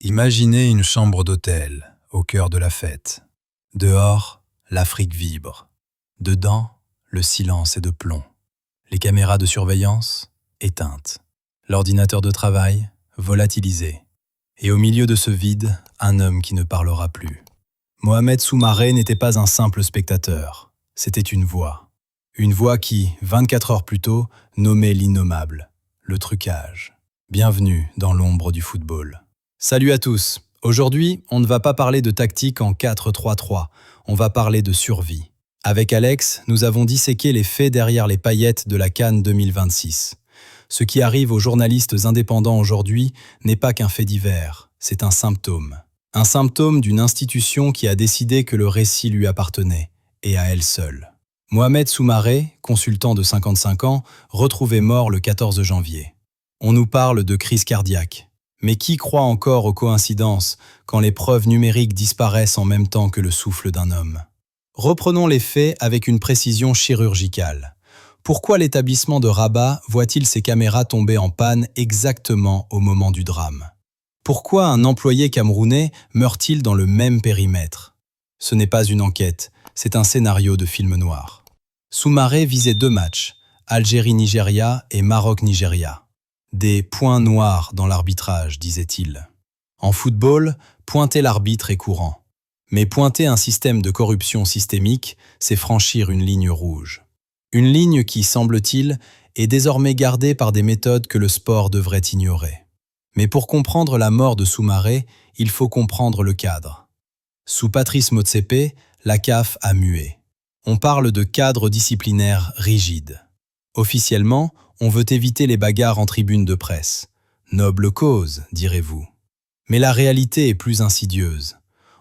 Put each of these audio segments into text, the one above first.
Imaginez une chambre d'hôtel, au cœur de la fête. Dehors, l'Afrique vibre. Dedans, le silence est de plomb. Les caméras de surveillance, éteintes. L'ordinateur de travail, volatilisé. Et au milieu de ce vide, un homme qui ne parlera plus. Mohamed Soumaré n'était pas un simple spectateur. C'était une voix. Une voix qui, 24 heures plus tôt, nommait l'innommable, le trucage. Bienvenue dans l'ombre du football. Salut à tous. Aujourd'hui, on ne va pas parler de tactique en 4-3-3, on va parler de survie. Avec Alex, nous avons disséqué les faits derrière les paillettes de la CAN 2026. Ce qui arrive aux journalistes indépendants aujourd'hui n'est pas qu'un fait divers, c'est un symptôme. Un symptôme d'une institution qui a décidé que le récit lui appartenait, et à elle seule. Mohamed Soumaré, consultant de 55 ans, retrouvé mort le 14 janvier. On nous parle de crise cardiaque. Mais qui croit encore aux coïncidences quand les preuves numériques disparaissent en même temps que le souffle d'un homme? Reprenons les faits avec une précision chirurgicale. Pourquoi l'établissement de Rabat voit-il ses caméras tomber en panne exactement au moment du drame? Pourquoi un employé camerounais meurt-il dans le même périmètre? Ce n'est pas une enquête, c'est un scénario de film noir. Soumaré visait 2 matchs, Algérie-Nigeria et Maroc-Nigeria. Des points noirs dans l'arbitrage, disait-il. En football, pointer l'arbitre est courant. Mais pointer un système de corruption systémique, c'est franchir une ligne rouge. Une ligne qui, semble-t-il, est désormais gardée par des méthodes que le sport devrait ignorer. Mais pour comprendre la mort de Soumaré, il faut comprendre le cadre. Sous Patrice Motsepe, la CAF a mué. On parle de cadre disciplinaire rigide. Officiellement, on veut éviter les bagarres en tribune de presse. Noble cause, direz-vous. Mais la réalité est plus insidieuse.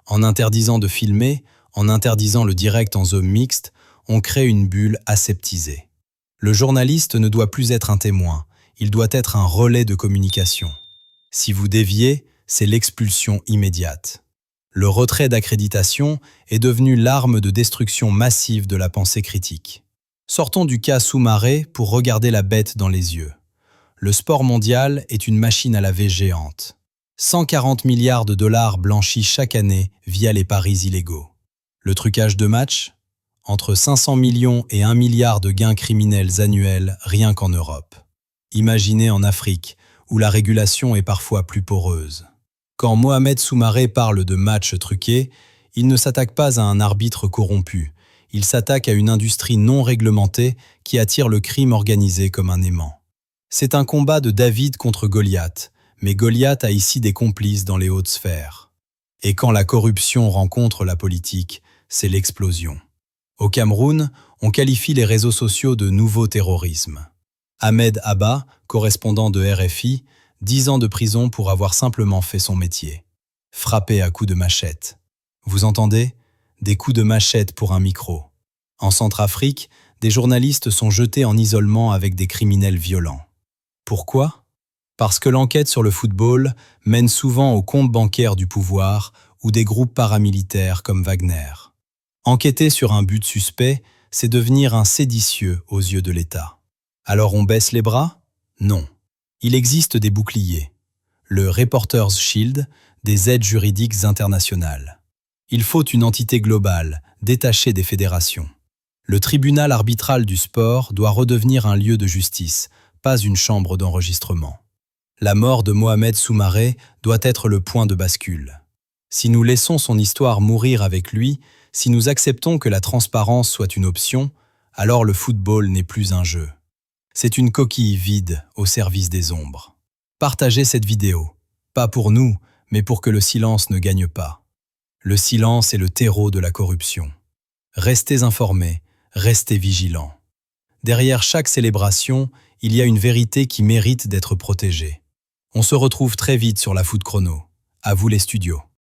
En interdisant de filmer, en interdisant le direct en zone mixte, on crée une bulle aseptisée. Le journaliste ne doit plus être un témoin, il doit être un relais de communication. Si vous déviez, c'est l'expulsion immédiate. Le retrait d'accréditation est devenu l'arme de destruction massive de la pensée critique. Sortons du cas Soumaré pour regarder la bête dans les yeux. Le sport mondial est une machine à laver géante. 140 milliards de dollars blanchis chaque année via les paris illégaux. Le trucage de match? Entre 500 millions et 1 milliard de gains criminels annuels rien qu'en Europe. Imaginez en Afrique, où la régulation est parfois plus poreuse. Quand Mohamed Soumaré parle de matchs truqués, il ne s'attaque pas à un arbitre corrompu. Il s'attaque à une industrie non réglementée qui attire le crime organisé comme un aimant. C'est un combat de David contre Goliath, mais Goliath a ici des complices dans les hautes sphères. Et quand la corruption rencontre la politique, c'est l'explosion. Au Cameroun, on qualifie les réseaux sociaux de nouveau terrorisme. Ahmed Abba, correspondant de RFI, 10 ans de prison pour avoir simplement fait son métier. Frappé à coups de machette. Vous entendez ? Des coups de machette pour un micro. En Centrafrique, des journalistes sont jetés en isolement avec des criminels violents. Pourquoi? Parce que l'enquête sur le football mène souvent au compte bancaire du pouvoir ou des groupes paramilitaires comme Wagner. Enquêter sur un but suspect, c'est devenir un séditieux aux yeux de l'État. Alors on baisse les bras? Non. Il existe des boucliers. Le Reporters Shield, des aides juridiques internationales. Il faut une entité globale, détachée des fédérations. Le tribunal arbitral du sport doit redevenir un lieu de justice, pas une chambre d'enregistrement. La mort de Mohamed Soumaré doit être le point de bascule. Si nous laissons son histoire mourir avec lui, si nous acceptons que la transparence soit une option, alors le football n'est plus un jeu. C'est une coquille vide au service des ombres. Partagez cette vidéo, pas pour nous, mais pour que le silence ne gagne pas. Le silence est le terreau de la corruption. Restez informés, restez vigilants. Derrière chaque célébration, il y a une vérité qui mérite d'être protégée. On se retrouve très vite sur la Foot Chrono. À vous les studios.